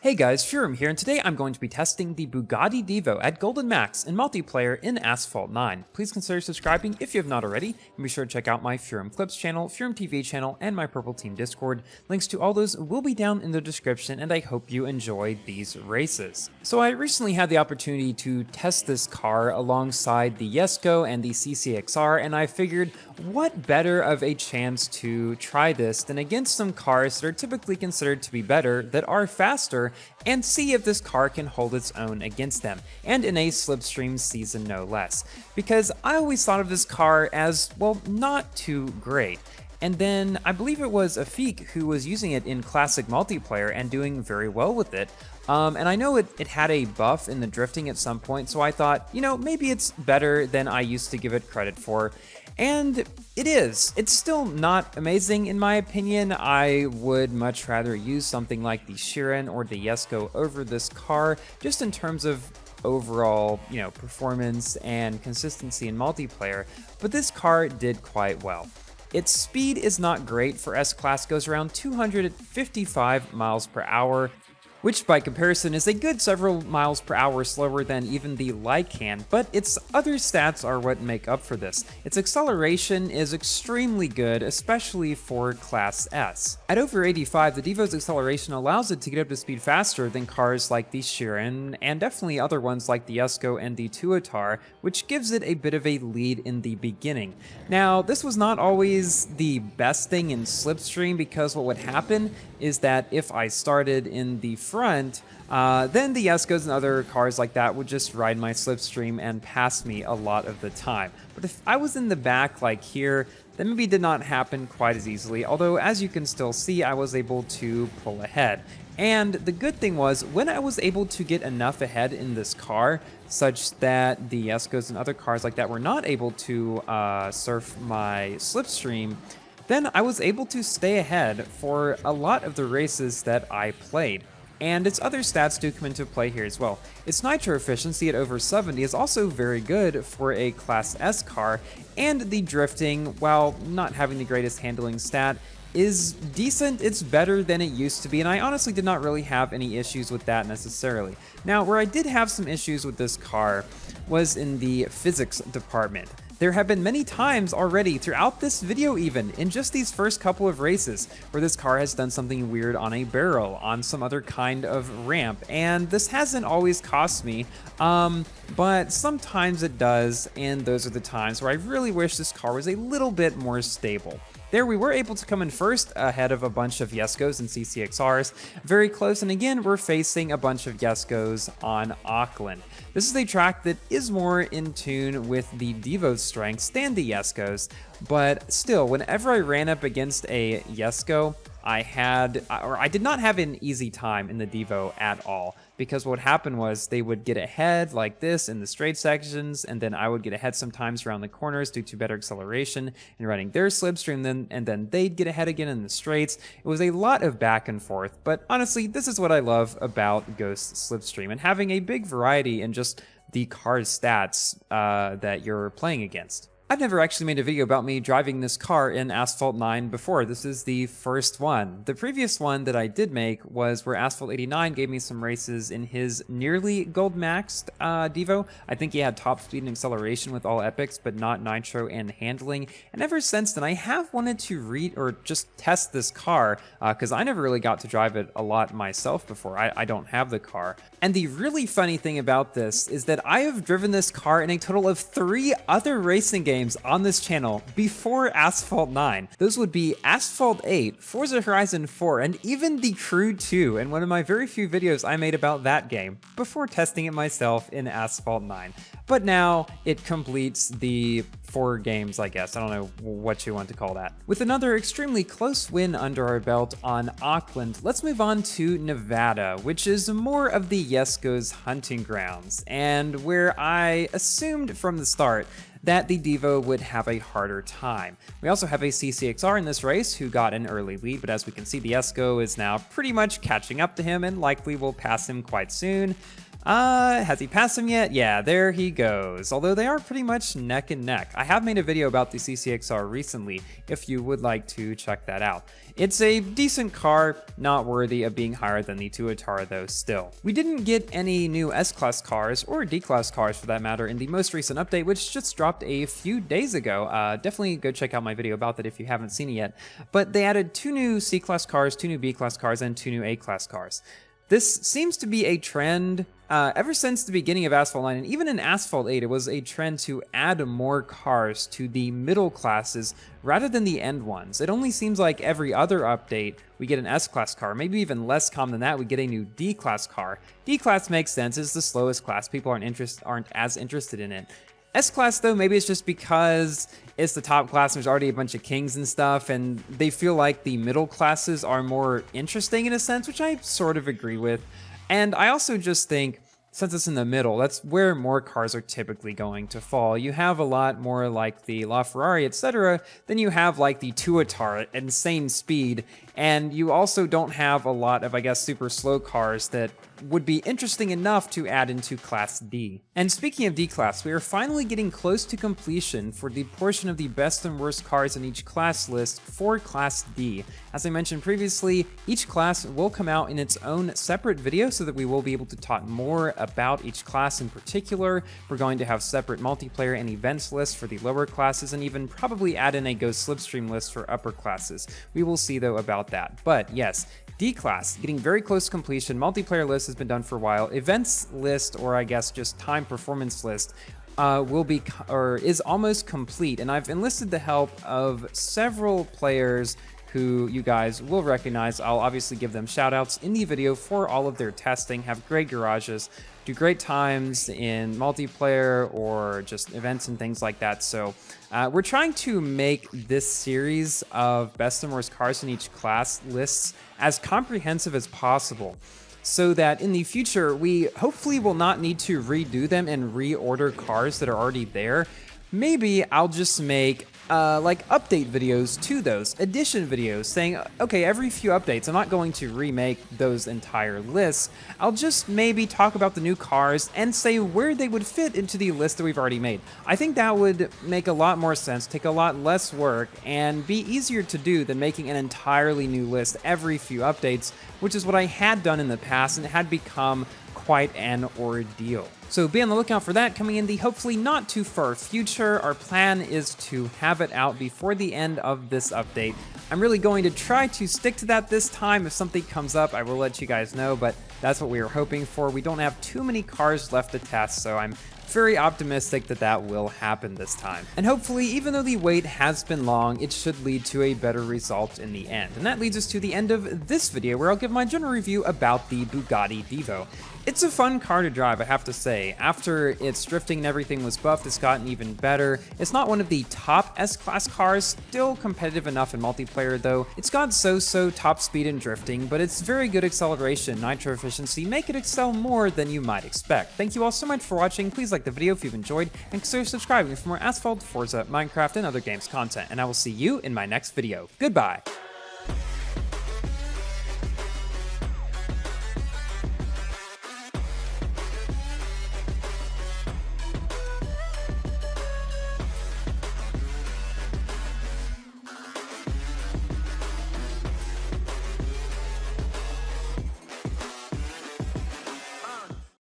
Hey guys, Furum here, and today I'm going to be testing the Bugatti Divo at Golden Max in multiplayer in Asphalt 9. Please consider subscribing if you have not already, and be sure to check out my Furum Clips channel, Furum TV channel, and my Purple Team Discord. Links to all those will be down in the description, and I hope you enjoy these races. So I recently had the opportunity to test this car alongside the Jesko and the CCXR, and I figured what better of a chance to try this than against some cars that are typically considered to be better, that are faster, and see if this car can hold its own against them, and in a slipstream season no less. Because I always thought of this car as, well, not too great. And then I believe it was Afik who was using it in classic multiplayer and doing very well with it. And I know it had a buff in the drifting at some point, so I thought, you know, maybe it's better than I used to give it credit for. And it is. It's still not amazing in my opinion. I would much rather use something like the Sheeran or the Jesko over this car, just in terms of overall, you know, performance and consistency in multiplayer, but this car did quite well. Its speed is not great for S-Class, goes around 255 miles per hour, which by comparison is a good several miles per hour slower than even the Lycan, but its other stats are what make up for this. Its acceleration is extremely good, especially for Class S. At over 85, the Divo's acceleration allows it to get up to speed faster than cars like the Sheeran, and definitely other ones like the Jesko and the Tuatara, which gives it a bit of a lead in the beginning. Now, this was not always the best thing in Slipstream, because what would happen is that if I started in the front, then the Jeskos and other cars like that would just ride my slipstream and pass me a lot of the time. But if I was in the back like here, that maybe did not happen quite as easily, although as you can still see, I was able to pull ahead. And the good thing was, when I was able to get enough ahead in this car, such that the Jeskos and other cars like that were not able to surf my slipstream, then I was able to stay ahead for a lot of the races that I played. And its other stats do come into play here as well. Its nitro efficiency at over 70 is also very good for a Class S car, and the drifting, while not having the greatest handling stat, is decent. It's better than it used to be, and I honestly did not really have any issues with that necessarily. Now, where I did have some issues with this car was in the physics department. There have been many times already throughout this video, even in just these first couple of races, where this car has done something weird on a barrel, on some other kind of ramp, and this hasn't always cost me, but sometimes it does, and those are the times where I really wish this car was a little bit more stable. There we were able to come in first ahead of a bunch of Jeskos and CCXRs, very close, and again we're facing a bunch of Jeskos on Auckland. This is a track that is more in tune with the Divo's strengths than the Jeskos, but still, whenever I ran up against a Jesko, I did not have an easy time in the Divo at all, because what happened was they would get ahead like this in the straight sections, and then I would get ahead sometimes around the corners due to better acceleration and running their slipstream, and then they'd get ahead again in the straights. It was a lot of back and forth, but honestly, this is what I love about Ghost Slipstream, and having a big variety in just the car's stats that you're playing against. I've never actually made a video about me driving this car in Asphalt 9 before. This is the first one. The previous one that I did make was where Asphalt 89 gave me some races in his nearly gold maxed Divo. I think he had top speed and acceleration with all epics, but not nitro and handling. And ever since then, I have wanted to read or just test this car, because I never really got to drive it a lot myself before. I don't have the car. And the really funny thing about this is that I have driven this car in a total of 3 other racing games on this channel before Asphalt 9. Those would be Asphalt 8, Forza Horizon 4, and even The Crew 2, and one of my very few videos I made about that game before testing it myself in Asphalt 9. But now it completes the 4 games, I guess. I don't know what you want to call that. With another extremely close win under our belt on Auckland, let's move on to Nevada, which is more of the Jesko's hunting grounds, and where I assumed from the start that the Divo would have a harder time. We also have a CCXR in this race who got an early lead, but as we can see, the Jesko is now pretty much catching up to him and likely will pass him quite soon. Has he passed him yet? Yeah, there he goes. Although they are pretty much neck and neck. I have made a video about the CCXR recently, if you would like to check that out. It's a decent car, not worthy of being higher than the Tuatara though still. We didn't get any new S-Class cars, or D-Class cars for that matter, in the most recent update, which just dropped a few days ago. Definitely go check out my video about that if you haven't seen it yet. But they added 2 new C-Class cars, 2 new B-Class cars, and 2 new A-Class cars. This seems to be a trend ever since the beginning of Asphalt 9, and even in Asphalt 8, it was a trend to add more cars to the middle classes rather than the end ones. It only seems like every other update we get an S-Class car, maybe even less common than that, we get a new D-Class car. D-Class makes sense, it's the slowest class, people aren't as interested in it. S-Class though, maybe it's just because it's the top class and there's already a bunch of kings and stuff, and they feel like the middle classes are more interesting in a sense, which I sort of agree with. And I also just think, since it's in the middle, that's where more cars are typically going to fall. You have a lot more like the LaFerrari, etc., than you have like the Tuatara at insane speed, and you also don't have a lot of, I guess, super slow cars that would be interesting enough to add into Class D. And speaking of D-Class, we are finally getting close to completion for the portion of the best and worst cars in each class list for Class D. As I mentioned previously, each class will come out in its own separate video so that we will be able to talk more about each class in particular. We're going to have separate multiplayer and events lists for the lower classes, and even probably add in a Go Slipstream list for upper classes. We will see though about that. But yes, D-Class, getting very close to completion. Multiplayer list has been done for a while. Events list, or I guess just time performance list, is almost complete. And I've enlisted the help of several players who you guys will recognize. I'll obviously give them shout outs in the video for all of their testing, have great garages, do great times in multiplayer or just events and things like that. So we're trying to make this series of best and worst cars in each class lists as comprehensive as possible, so that in the future we hopefully will not need to redo them and reorder cars that are already there. Maybe I'll just make like update videos to those, addition videos, saying, okay, every few updates, I'm not going to remake those entire lists. I'll just maybe talk about the new cars and say where they would fit into the list that we've already made. I think that would make a lot more sense, take a lot less work, and be easier to do than making an entirely new list every few updates, which is what I had done in the past, and it had become quite an ordeal. So be on the lookout for that coming in the hopefully not too far future. Our plan is to have it out before the end of this update. I'm really going to try to stick to that this time. If something comes up, I will let you guys know, but that's what we were hoping for. We don't have too many cars left to test, so I'm very optimistic that that will happen this time. And hopefully, even though the wait has been long, it should lead to a better result in the end. And that leads us to the end of this video, where I'll give my general review about the Bugatti Divo. It's a fun car to drive, I have to say. After its drifting and everything was buffed, it's gotten even better. It's not one of the top S-Class cars, still competitive enough in multiplayer though. It's got so-so top speed and drifting, but its very good acceleration, nitro efficiency make it excel more than you might expect. Thank you all so much for watching. Please like the video if you've enjoyed, and consider subscribing for more Asphalt, Forza, Minecraft, and other games content. And I will see you in my next video. Goodbye!